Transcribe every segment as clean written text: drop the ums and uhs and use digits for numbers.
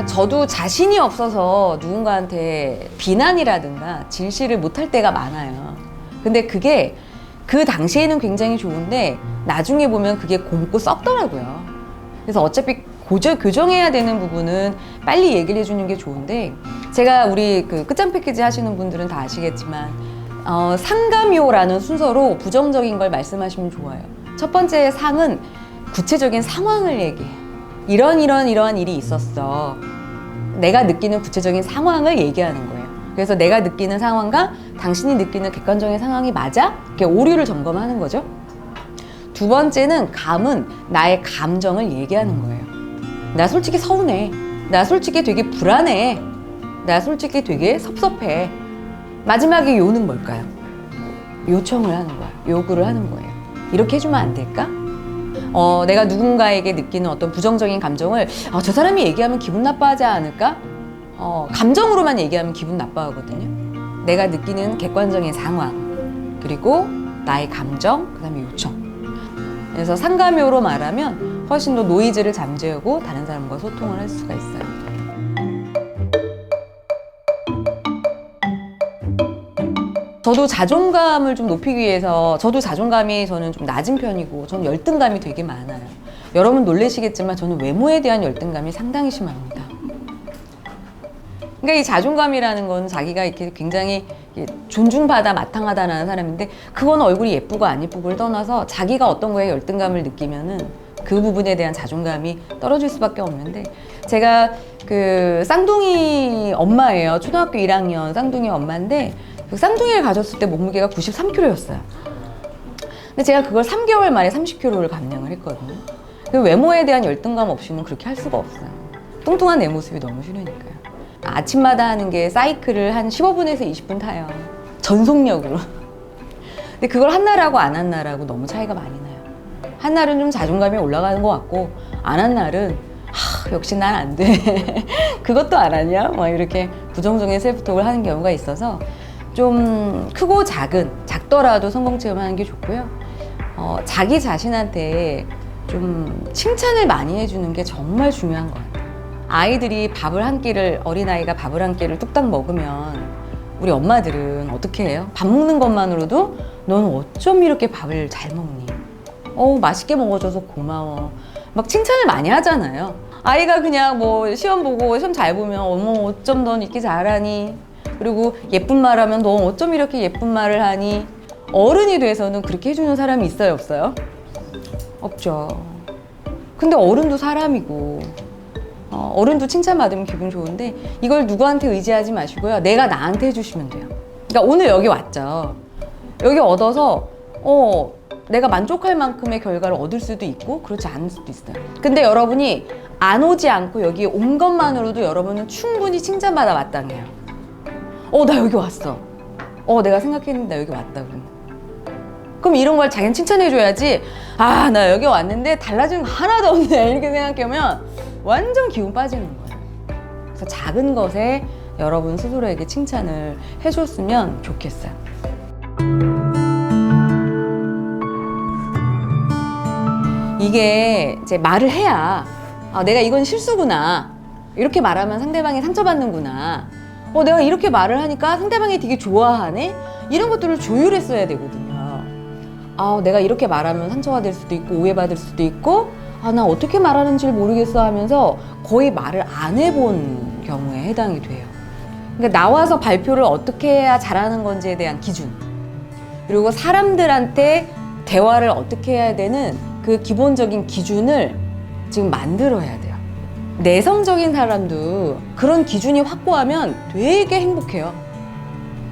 저도 자신이 없어서 누군가한테 비난이라든가 질시를 못할 때가 많아요. 근데 그게 그 당시에는 굉장히 좋은데 나중에 보면 그게 곪고 썩더라고요. 그래서 어차피 교정해야 되는 부분은 빨리 얘기를 해주는 게 좋은데, 제가 우리 그 끝장 패키지 하시는 분들은 다 아시겠지만 상감요라는 순서로 부정적인 걸 말씀하시면 좋아요. 첫 번째 상은 구체적인 상황을 얘기해요. 이러한 일이 있었어. 내가 느끼는 구체적인 상황을 얘기하는 거예요. 그래서 내가 느끼는 상황과 당신이 느끼는 객관적인 상황이 맞아? 이렇게 오류를 점검하는 거죠. 두 번째는 감은 나의 감정을 얘기하는 거예요. 나 솔직히 서운해. 나 솔직히 되게 불안해. 나 솔직히 되게 섭섭해. 마지막에 요는 뭘까요? 요청을 하는 거야. 요구를 하는 거예요. 이렇게 해주면 안 될까? 내가 누군가에게 느끼는 어떤 부정적인 감정을 저 사람이 얘기하면 기분 나빠하지 않을까? 감정으로만 얘기하면 기분 나빠하거든요. 내가 느끼는 객관적인 상황, 그리고 나의 감정, 그 다음에 요청. 그래서 상감요로 말하면 훨씬 더 노이즈를 잠재우고 다른 사람과 소통을 할 수가 있어요. 저도 자존감을 좀 높이기 위해서, 저도 자존감이 저는 좀 낮은 편이고 저는 열등감이 되게 많아요. 여러분 놀라시겠지만 저는 외모에 대한 열등감이 상당히 심합니다. 그러니까 이 자존감이라는 건 자기가 이렇게 굉장히 존중받아 마땅하다는 사람인데, 그건 얼굴이 예쁘고 안 예쁘고를 떠나서 자기가 어떤 거에 열등감을 느끼면은 그 부분에 대한 자존감이 떨어질 수밖에 없는데, 제가 그 쌍둥이 엄마예요. 초등학교 1학년 쌍둥이 엄마인데 쌍둥이를 가졌을 때 몸무게가 93kg였어요. 근데 제가 그걸 3개월 만에 30kg를 감량을 했거든요. 그 외모에 대한 열등감 없이는 그렇게 할 수가 없어요. 뚱뚱한 내 모습이 너무 싫으니까요. 아침마다 하는 게 사이클을 한 15분에서 20분 타요. 전속력으로. 근데 그걸 한 날하고 안 한 날하고 너무 차이가 많이 나요. 한 날은 좀 자존감이 올라가는 것 같고, 안 한 날은 역시 난 안 돼. 그것도 안 하냐? 막 이렇게 부정적인 셀프톡을 하는 경우가 있어서 좀 크고 작더라도 성공 체험하는 게 좋고요. 자기 자신한테 좀 칭찬을 많이 해주는 게 정말 중요한 것 같아요. 아이들이 밥을 한 끼를, 어린아이가 밥을 한 끼를 뚝딱 먹으면 우리 엄마들은 어떻게 해요? 밥 먹는 것만으로도 너는 어쩜 이렇게 밥을 잘 먹니? 맛있게 먹어줘서 고마워. 막 칭찬을 많이 하잖아요. 아이가 그냥 뭐 시험 보고 시험 잘 보면 어머 어쩜 넌 이렇게 잘하니? 그리고 예쁜 말 하면 너 어쩜 이렇게 예쁜 말을 하니? 어른이 돼서는 그렇게 해주는 사람이 있어요, 없어요? 없죠. 근데 어른도 사람이고, 어른도 칭찬받으면 기분 좋은데 이걸 누구한테 의지하지 마시고요. 내가 나한테 해주시면 돼요. 그러니까 오늘 여기 왔죠. 여기 얻어서 내가 만족할 만큼의 결과를 얻을 수도 있고 그렇지 않을 수도 있어요. 근데 여러분이 안 오지 않고 여기 온 것만으로도 여러분은 충분히 칭찬받아 마땅해요. 나 여기 왔어. 내가 생각했는데 나 여기 왔다. 그럼 이런 걸 자기는 칭찬해줘야지. 나 여기 왔는데 달라진 거 하나도 없네. 이렇게 생각하면 완전 기운 빠지는 거예요. 그래서 작은 것에 여러분 스스로에게 칭찬을 해줬으면 좋겠어요. 이게 이제 말을 해야 내가 이건 실수구나. 이렇게 말하면 상대방이 상처받는구나. 내가 이렇게 말을 하니까 상대방이 되게 좋아하네? 이런 것들을 조율했어야 되거든요. 내가 이렇게 말하면 상처가 될 수도 있고 오해받을 수도 있고 나 어떻게 말하는지 모르겠어 하면서 거의 말을 안 해본 경우에 해당이 돼요. 그러니까 나와서 발표를 어떻게 해야 잘하는 건지에 대한 기준, 그리고 사람들한테 대화를 어떻게 해야 되는 그 기본적인 기준을 지금 만들어야 돼요. 내성적인 사람도 그런 기준이 확고하면 되게 행복해요.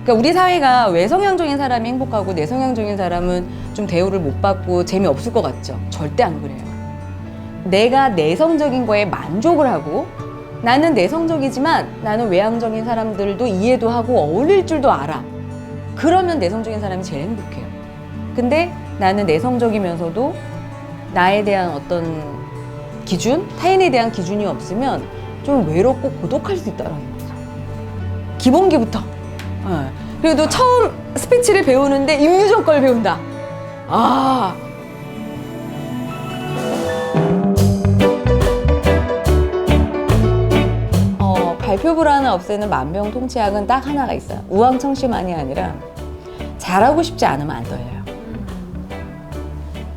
그러니까 우리 사회가 외성향적인 사람이 행복하고 내성향적인 사람은 좀 대우를 못 받고 재미없을 것 같죠? 절대 안 그래요. 내가 내성적인 거에 만족을 하고, 나는 내성적이지만 나는 외향적인 사람들도 이해도 하고 어울릴 줄도 알아. 그러면 내성적인 사람이 제일 행복해요. 근데 나는 내성적이면서도 나에 대한 어떤 기준, 타인에 대한 기준이 없으면 좀 외롭고 고독할 수 있다는 거죠. 기본기부터. 그래도 처음 스피치를 배우는데 임유정 걸 배운다. 목표 불안을 없애는 만병통치약은 딱 하나가 있어요. 우왕청심환이 아니라 잘하고 싶지 않으면 안 떨려요.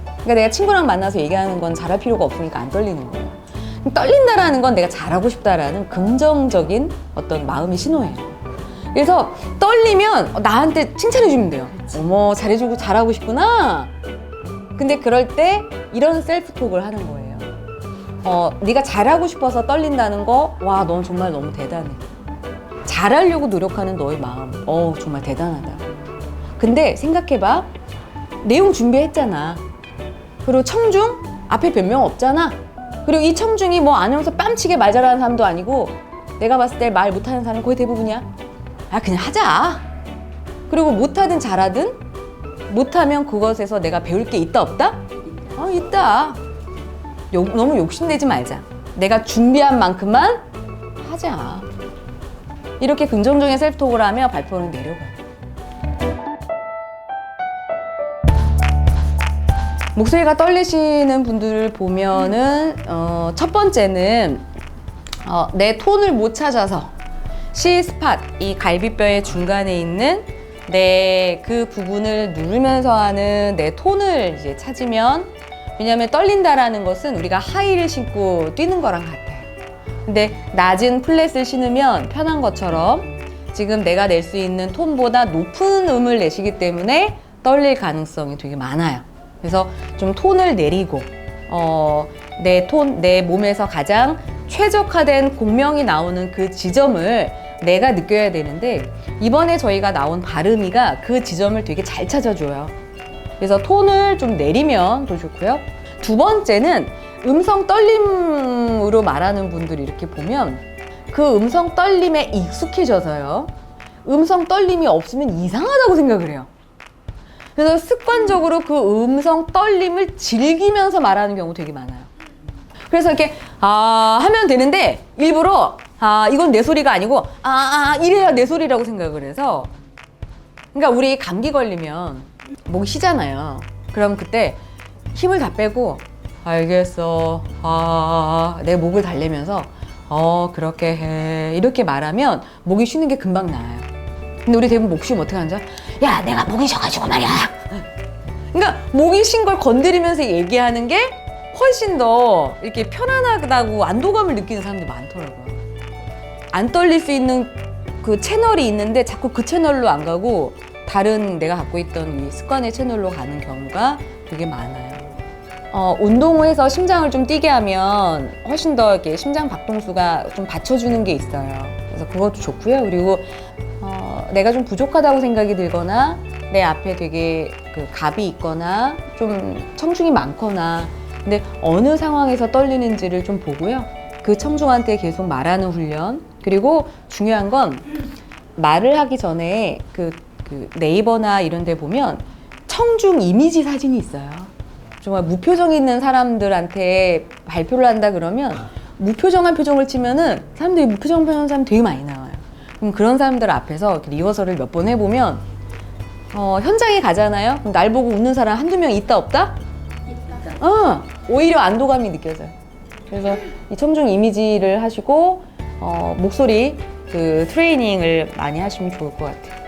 그러니까 내가 친구랑 만나서 얘기하는 건 잘할 필요가 없으니까 안 떨리는 거예요. 떨린다라는 건 내가 잘하고 싶다라는 긍정적인 어떤 마음의 신호예요. 그래서 떨리면 나한테 칭찬해주면 돼요. 어머, 잘해주고 잘하고 싶구나. 근데 그럴 때 이런 셀프톡을 하는 거예요. 네가 잘하고 싶어서 떨린다는 거, 와, 넌 정말 너무 대단해. 잘하려고 노력하는 너의 마음, 정말 대단하다. 근데 생각해봐. 내용 준비했잖아. 그리고 청중? 앞에 변명 없잖아. 그리고 이 청중이 뭐 안녕서 뺨치게 말 잘하는 사람도 아니고 내가 봤을 때 말 못하는 사람이 거의 대부분이야. 그냥 하자. 그리고 못하든 잘하든 못하면 그것에서 내가 배울 게 있다 없다? 있다. 너무 욕심내지 말자. 내가 준비한 만큼만 하자. 이렇게 긍정적인 셀프톡을 하며 발표는 내려가요. 목소리가 떨리시는 분들을 보면은 첫 번째는 내 톤을 못 찾아서 C 스팟, 이 갈비뼈의 중간에 있는 내 그 부분을 누르면서 하는 내 톤을 이제 찾으면, 왜냐하면 떨린다라는 것은 우리가 하이를 신고 뛰는 거랑 같아요. 근데 낮은 플랫을 신으면 편한 것처럼 지금 내가 낼 수 있는 톤보다 높은 음을 내시기 때문에 떨릴 가능성이 되게 많아요. 그래서 좀 톤을 내리고 내 몸에서 가장 최적화된 공명이 나오는 그 지점을 내가 느껴야 되는데, 이번에 저희가 나온 발음이가 그 지점을 되게 잘 찾아줘요. 그래서 톤을 좀 내리면 더 좋고요. 두 번째는 음성 떨림으로 말하는 분들이 이렇게 보면 그 음성 떨림에 익숙해져서요. 음성 떨림이 없으면 이상하다고 생각을 해요. 그래서 습관적으로 그 음성 떨림을 즐기면서 말하는 경우 되게 많아요. 그래서 이렇게 하면 되는데 일부러 이건 내 소리가 아니고 이래야 내 소리라고 생각을 해서, 그러니까 우리 감기 걸리면 목이 쉬잖아요. 그럼 그때 힘을 다 빼고 알겠어, 내 목을 달래면서 그렇게 해, 이렇게 말하면 목이 쉬는 게 금방 나아요. 근데 우리 대부분 목 쉬면 어떻게 하는지 알아? 야, 내가 목이 쉬어가지고 말이야. 그러니까 목이 쉰 걸 건드리면서 얘기하는 게 훨씬 더 이렇게 편안하다고 안도감을 느끼는 사람들이 많더라고요. 안 떨릴 수 있는 그 채널이 있는데 자꾸 그 채널로 안 가고 다른 내가 갖고 있던 이 습관의 채널로 가는 경우가 되게 많아요. 운동을 해서 심장을 좀 뛰게 하면 훨씬 더 이렇게 심장 박동수가 좀 받쳐주는 게 있어요. 그래서 그것도 좋고요. 그리고 내가 좀 부족하다고 생각이 들거나 내 앞에 되게 그 갑이 있거나 좀 청중이 많거나, 근데 어느 상황에서 떨리는지를 좀 보고요. 그 청중한테 계속 말하는 훈련. 그리고 중요한 건 말을 하기 전에 그 네이버나 이런 데 보면 청중 이미지 사진이 있어요. 정말 무표정 있는 사람들한테 발표를 한다 그러면 무표정한 표정을 치면은 사람들이 무표정 표정한 사람 되게 많이 나와요. 그럼 그런 사람들 앞에서 리허설을 몇 번 해보면 현장에 가잖아요. 그럼 날 보고 웃는 사람 한두 명 있다 없다? 있다. 오히려 안도감이 느껴져요. 그래서 이 청중 이미지를 하시고 목소리 그 트레이닝을 많이 하시면 좋을 것 같아요.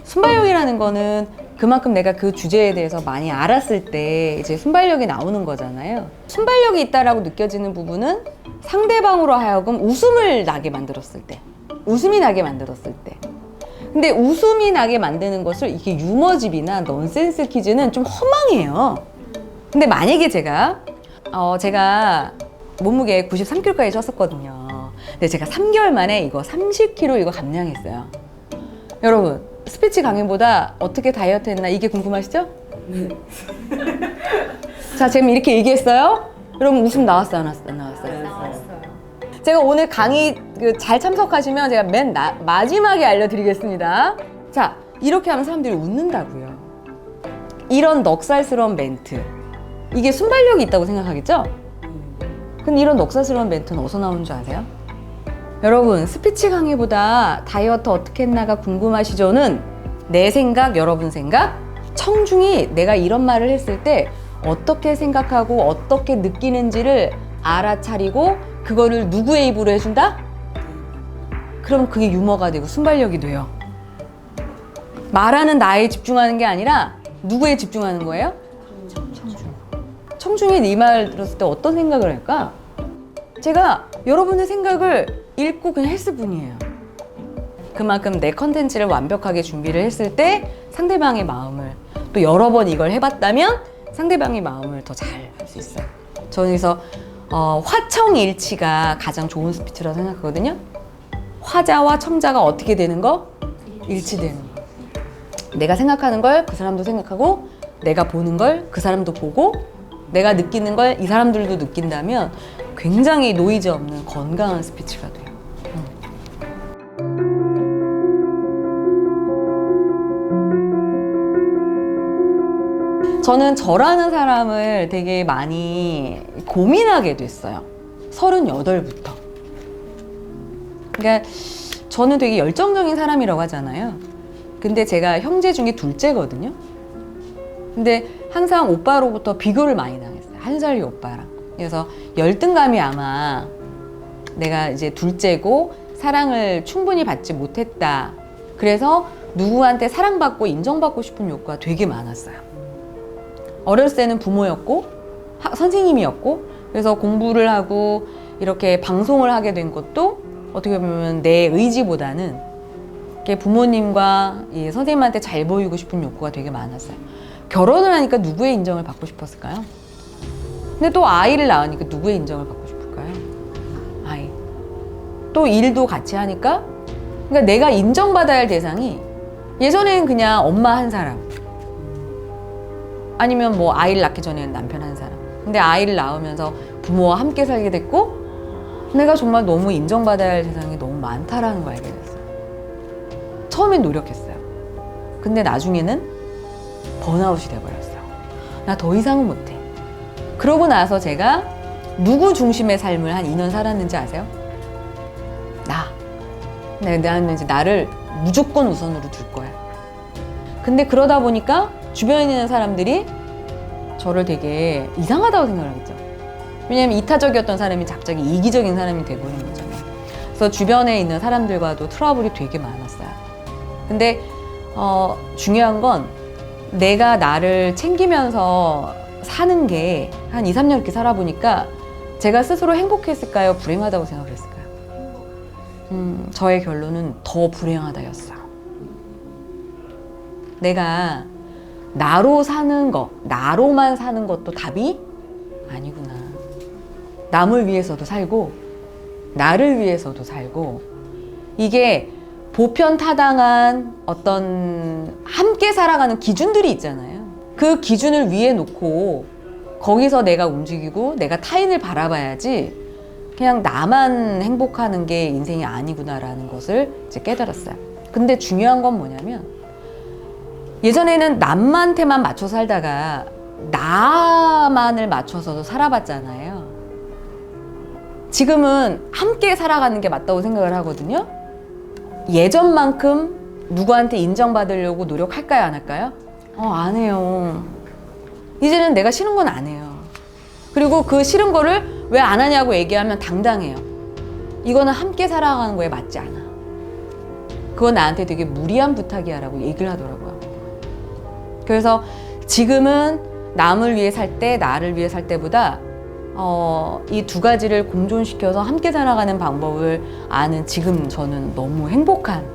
순발력이라는 거는 그만큼 내가 그 주제에 대해서 많이 알았을 때 이제 순발력이 나오는 거잖아요. 순발력이 있다라고 느껴지는 부분은 상대방으로 하여금 웃음을 나게 만들었을 때, 웃음이 나게 만들었을 때. 근데 웃음이 나게 만드는 것을 이게 유머집이나 넌센스 퀴즈는 좀 허망해요. 근데 만약에 제가 몸무게 93kg까지 쪘었거든요. 근데 제가 3개월 만에 이거 30kg 이거 감량했어요. 여러분, 스피치 강의보다 어떻게 다이어트 했나 이게 궁금하시죠? 네. 자, 지금 이렇게 얘기했어요? 여러분 웃음 나왔어요? 안 나왔어요? 나왔어요. 제가 오늘 강의 잘 참석하시면 제가 맨 마지막에 알려드리겠습니다. 자, 이렇게 하면 사람들이 웃는다고요. 이런 넉살스러운 멘트, 이게 순발력이 있다고 생각하겠죠? 근데 이런 넉살스러운 멘트는 어디서 나오는 줄 아세요? 여러분, 스피치 강의보다 다이어트 어떻게 했나가 궁금하시죠는 내 생각, 여러분 생각, 청중이 내가 이런 말을 했을 때 어떻게 생각하고 어떻게 느끼는지를 알아차리고 그거를 누구의 입으로 해준다? 그럼 그게 유머가 되고 순발력이 돼요. 말하는 나에 집중하는 게 아니라 누구에 집중하는 거예요? 청중. 청중이 네 말 들었을 때 어떤 생각을 할까? 제가 여러분의 생각을 읽고 그냥 했을 뿐이에요. 그만큼 내 컨텐츠를 완벽하게 준비를 했을 때 상대방의 마음을 또 여러 번 이걸 해봤다면 상대방의 마음을 더 잘 할 수 있어요. 저는 그래서 화청일치가 가장 좋은 스피치라고 생각하거든요. 화자와 청자가 어떻게 되는 거? 일치되는 거. 내가 생각하는 걸 그 사람도 생각하고 내가 보는 걸 그 사람도 보고 내가 느끼는 걸 이 사람들도 느낀다면 굉장히 노이즈 없는 건강한 스피치가 돼요. 저는 저라는 사람을 되게 많이 고민하게 됐어요. 38부터. 그러니까 저는 되게 열정적인 사람이라고 하잖아요. 근데 제가 형제 중에 둘째거든요. 근데 항상 오빠로부터 비교를 많이 당했어요. 한 살 위 오빠랑. 그래서 열등감이 아마 내가 이제 둘째고 사랑을 충분히 받지 못했다. 그래서 누구한테 사랑받고 인정받고 싶은 욕구가 되게 많았어요. 어렸을 때는 부모였고 선생님이었고 그래서 공부를 하고 이렇게 방송을 하게 된 것도 어떻게 보면 내 의지보다는 부모님과 이 선생님한테 잘 보이고 싶은 욕구가 되게 많았어요. 결혼을 하니까 누구의 인정을 받고 싶었을까요? 근데 또 아이를 낳으니까 누구의 인정을 받고 싶을까요? 아이. 또 일도 같이 하니까 그러니까 내가 인정받아야 할 대상이 예전에는 그냥 엄마 한 사람 아니면 뭐 아이를 낳기 전에는 남편 한 사람. 근데 아이를 낳으면서 부모와 함께 살게 됐고 내가 정말 너무 인정받아야 할 세상이 너무 많다라는 걸 알게 됐어요. 처음엔 노력했어요. 근데 나중에는 번아웃이 돼버렸어요. 나 더 이상은 못해. 그러고 나서 제가 누구 중심의 삶을 한 2년 살았는지 아세요? 나는 이제 나를 무조건 우선으로 둘 거야. 근데 그러다 보니까 주변에 있는 사람들이 저를 되게 이상하다고 생각을 하겠죠. 왜냐면 이타적이었던 사람이 갑자기 이기적인 사람이 돼버린 거잖아요. 그래서 주변에 있는 사람들과도 트러블이 되게 많았어요. 근데 중요한 건 내가 나를 챙기면서 사는 게 한 2, 3년 이렇게 살아보니까 제가 스스로 행복했을까요? 불행하다고 생각을 했을까요? 저의 결론은 더 불행하다였어요. 내가 나로 사는 거, 나로만 사는 것도 답이 아니구나. 남을 위해서도 살고, 나를 위해서도 살고, 이게 보편타당한 어떤 함께 살아가는 기준들이 있잖아요. 그 기준을 위에 놓고 거기서 내가 움직이고 내가 타인을 바라봐야지 그냥 나만 행복하는 게 인생이 아니구나라는 것을 이제 깨달았어요. 근데 중요한 건 뭐냐면 예전에는 남한테만 맞춰 살다가 나만을 맞춰서도 살아봤잖아요. 지금은 함께 살아가는 게 맞다고 생각을 하거든요. 예전만큼 누구한테 인정받으려고 노력할까요? 안 할까요? 안 해요. 이제는 내가 싫은 건 안 해요. 그리고 그 싫은 거를 왜 안 하냐고 얘기하면 당당해요. 이거는 함께 살아가는 거에 맞지 않아. 그건 나한테 되게 무리한 부탁이야 라고 얘기를 하더라고요. 그래서 지금은 남을 위해 살 때, 나를 위해 살 때보다 이 두 가지를 공존시켜서 함께 살아가는 방법을 아는 지금 저는 너무 행복한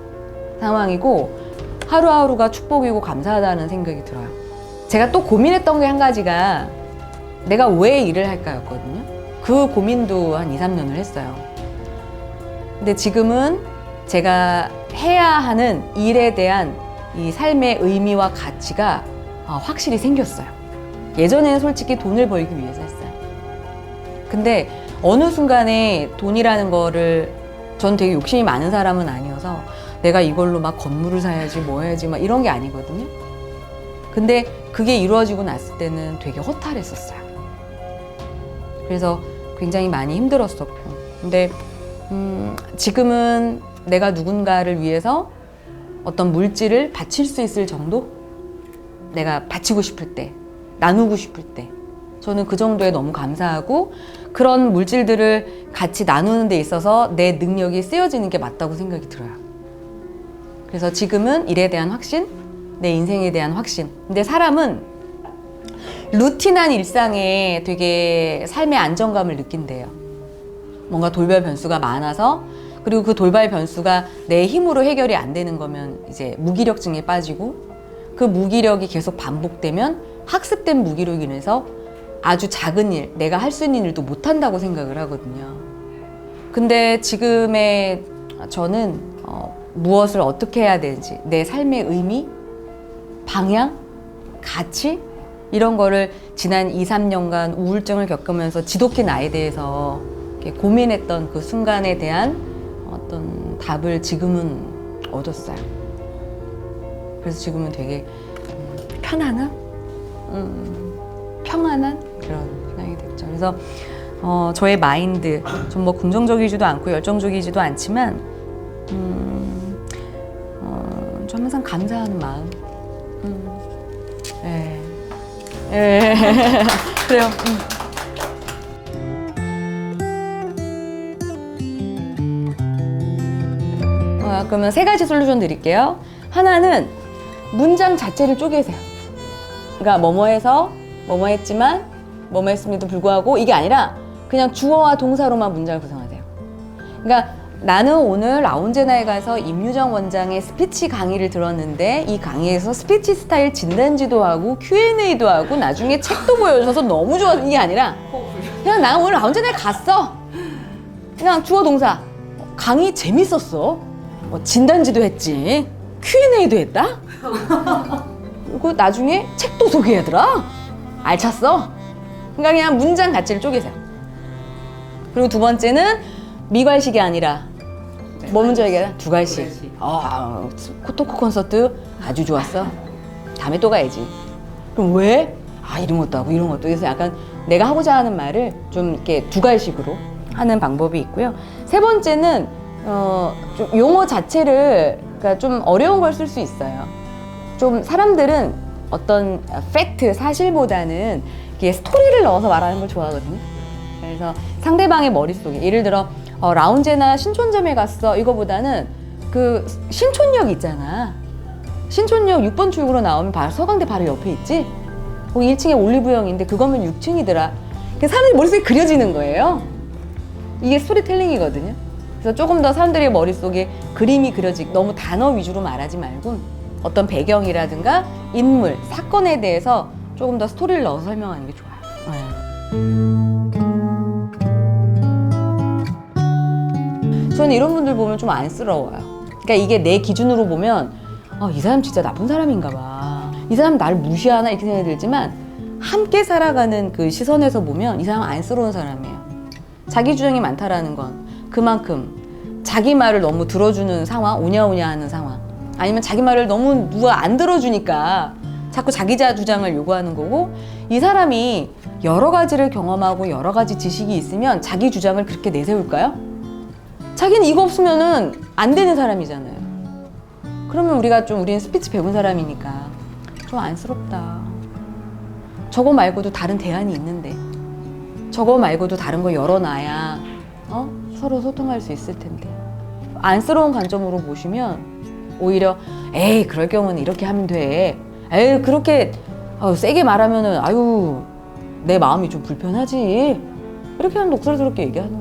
상황이고 하루하루가 축복이고 감사하다는 생각이 들어요. 제가 또 고민했던 게 한 가지가 내가 왜 일을 할까였거든요. 그 고민도 한 2, 3년을 했어요. 근데 지금은 제가 해야 하는 일에 대한 이 삶의 의미와 가치가 확실히 생겼어요. 예전에는 솔직히 돈을 벌기 위해서 했어요. 근데 어느 순간에 돈이라는 거를 전 되게 욕심이 많은 사람은 아니어서 내가 이걸로 막 건물을 사야지 뭐 해야지 막 이런 게 아니거든요. 근데 그게 이루어지고 났을 때는 되게 허탈했었어요. 그래서 굉장히 많이 힘들었었고 근데 지금은 내가 누군가를 위해서 어떤 물질을 바칠 수 있을 정도? 내가 바치고 싶을 때, 나누고 싶을 때 저는 그 정도에 너무 감사하고 그런 물질들을 같이 나누는 데 있어서 내 능력이 쓰여지는 게 맞다고 생각이 들어요. 그래서 지금은 일에 대한 확신, 내 인생에 대한 확신. 근데 사람은 루틴한 일상에 되게 삶의 안정감을 느낀대요. 뭔가 돌발 변수가 많아서, 그리고 그 돌발 변수가 내 힘으로 해결이 안 되는 거면 이제 무기력증에 빠지고, 그 무기력이 계속 반복되면 학습된 무기력으로 인해서 아주 작은 일, 내가 할 수 있는 일도 못 한다고 생각을 하거든요. 근데 지금의 저는 무엇을 어떻게 해야 되는지, 내 삶의 의미, 방향, 가치, 이런 거를 지난 2, 3년간 우울증을 겪으면서 지독히 나에 대해서 이렇게 고민했던 그 순간에 대한 어떤 답을 지금은 얻었어요. 그래서 지금은 되게 편안한 그런 생각이 됐죠. 그래서 저의 마인드, 좀 뭐 긍정적이지도 않고 열정적이지도 않지만 좀 항상 감사하는 마음. 예. 그래요. 그러면 세 가지 솔루션 드릴게요. 하나는 문장 자체를 쪼개세요. 그러니까 뭐뭐해서 뭐뭐했지만 뭐뭐했음에도 불구하고, 이게 아니라 그냥 주어와 동사로만 문장을 구성하세요. 그러니까 나는 오늘 라운제나에 가서 임유정 원장의 스피치 강의를 들었는데 이 강의에서 스피치 스타일 진단지도 하고 Q&A도 하고 나중에 책도 보여줘서 너무 좋았어. 이게 아니라 그냥 나 오늘 라운제나에 갔어. 그냥 주어 동사. 강의 재밌었어. 진단지도 했지. Q&A도 했다. 그리고 나중에 책도 소개하더라. 알찼어. 그러니까 그냥 문장 가치를 쪼개세요. 그리고 두 번째는 미괄식이 아니라 뭐 문제 얘기해? 두 갈씩. 토크 콘서트 아주 좋았어. 다음에 또 가야지. 그럼 왜? 이런 것도 하고 이런 것도. 그래서 약간 내가 하고자 하는 말을 좀 이렇게 두 갈씩으로 하는 방법이 있고요. 세 번째는 좀 용어 자체를, 그러니까 좀 어려운 걸 쓸 수 있어요. 좀 사람들은 어떤 팩트, 사실보다는 이게 스토리를 넣어서 말하는 걸 좋아하거든요. 그래서 상대방의 머릿속에, 예를 들어 라운제나 신촌점에 갔어, 이거보다는 그 신촌역 있잖아. 신촌역 6번 출구로 나오면 바로 서강대 바로 옆에 있지. 거기 1층에 올리브영인데 그거면 6층이더라. 사람들이 머릿속에 그려지는 거예요. 이게 스토리텔링이거든요. 그래서 조금 더 사람들의 머릿속에 그림이 그려지고, 너무 단어 위주로 말하지 말고 어떤 배경이라든가 인물, 사건에 대해서 조금 더 스토리를 넣어서 설명하는 게 좋아요. 저는 이런 분들 보면 좀 안쓰러워요. 그러니까 이게 내 기준으로 보면 이 사람 진짜 나쁜 사람인가 봐, 이 사람 나를 무시하나, 이렇게 생각이 들지만 함께 살아가는 그 시선에서 보면 이 사람은 안쓰러운 사람이에요. 자기 주장이 많다라는 건 그만큼 자기 말을 너무 들어주는 상황, 오냐오냐 하는 상황, 아니면 자기 말을 너무 누가 안 들어주니까 자꾸 자기 주장을 요구하는 거고, 이 사람이 여러 가지를 경험하고 여러 가지 지식이 있으면 자기 주장을 그렇게 내세울까요? 자기는 이거 없으면은 안 되는 사람이잖아요. 그러면 우리는 스피치 배운 사람이니까 좀 안쓰럽다. 저거 말고도 다른 대안이 있는데, 저거 말고도 다른 거 열어놔야 서로 소통할 수 있을 텐데. 안쓰러운 관점으로 보시면 오히려 에이, 그럴 경우는 이렇게 하면 돼. 에이, 그렇게 세게 말하면은 내 마음이 좀 불편하지. 이렇게 하면 녹슬스럽게 얘기하는